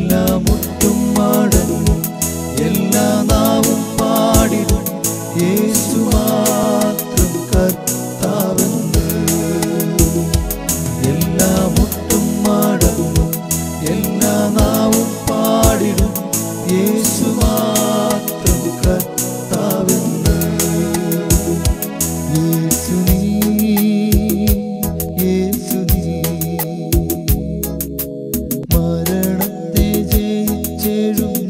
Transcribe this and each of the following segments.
എല്ലാ മുട്ടും മടങ്ങും, എല്ലാ നാവും പാടിടും യേശു മാത്രം കർത്താവെന്ന്. എല്ലാ മുട്ടും മടങ്ങും, എല്ലാ നാവും പാടിടും യേശു മാത്രം കർത്താവെന്ന്. യേശു നീ, യേശു നീ, മരണത്തെ ജയിച്ചെഴുന്നേറ്റവൻ.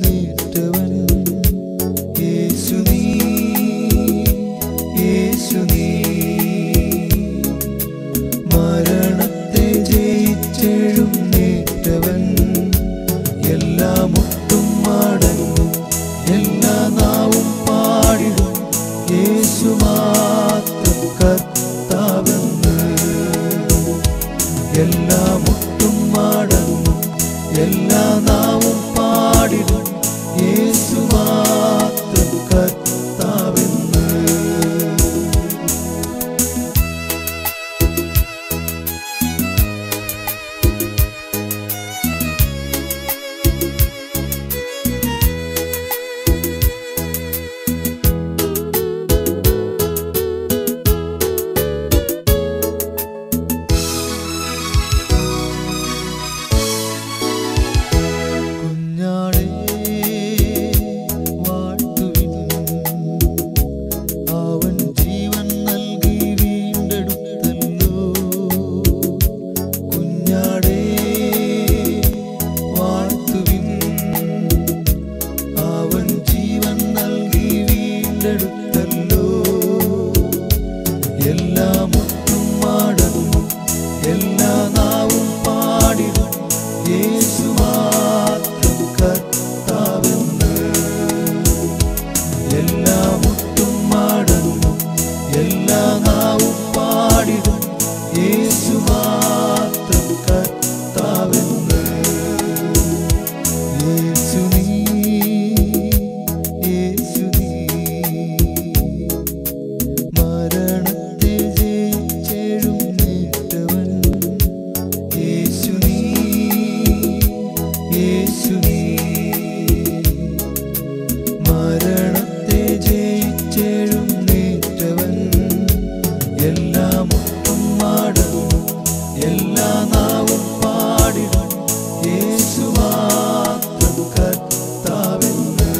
യേശു നീ, യേശു നീ, മരണത്തെ ജയിച്ചെഴുന്നേറ്റവൻ. എല്ലാ മുട്ടും മടങ്ങും, എല്ലാ നാവും പാടിടും യേശു മാത്രം കർത്താവെന്ന്. എല്ലാ മുട്ടും മടങ്ങും, എല്ലാ നാവും പാടിടും യേശു മാത്രം കർത്താവെന്ന്. കുഞ്ഞാടേ വാഴ്ത്തുവിൻ, അവൻ ജീവൻ നൽകി വീണ്ടെടുത്തല്ലോ. കുഞ്ഞാടേ വാഴ്ത്തുവിൻ, അവൻ ജീവൻ നൽകി വീണ്ടെടുത്തല്ലോ. എല്ലാ മുട്ടും മടങ്ങും, എല്ലാ നാവും പാടിടും യേശു മാത്രം കർത്താവെന്ന്. എല്ലാ മുട്ടും മടങ്ങും, എല്ലാ നാവും പാടിടും യേശു മാത്രം കർത്താവെന്ന്. യേശു നീ, യേശു നീ, മരണത്തെ ജയിച്ചെഴുന്നേറ്റവൻ. യേശു നീ, യേശു നീ, മരണത്തെ ജയിച്ചെഴുന്നേറ്റവൻ. എല്ലാ മുട്ടും മടങ്ങും, എല്ലാ നാവും പാടിടും യേശു മാത്രം കർത്താവെന്ന്.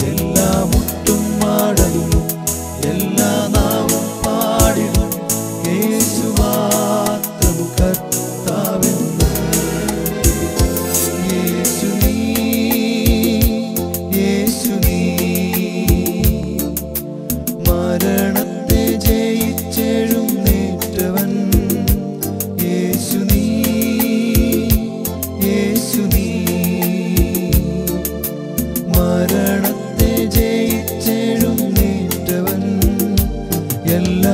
എല്ലാ മുട്ടും മടങ്ങും, എല്ലാ നാവും പാടിടും യേശു മാത്രം കർത്താവെന്ന്. യേശു നീ, യേശു നീ, മരണത്തെ ജയിച്ചെഴുന്നേറ്റവൻ. യേശു നീ, യേശു നീ, മരണത്തെ ജയിച്ചെഴുന്നേറ്റവൻ. എല്ലാ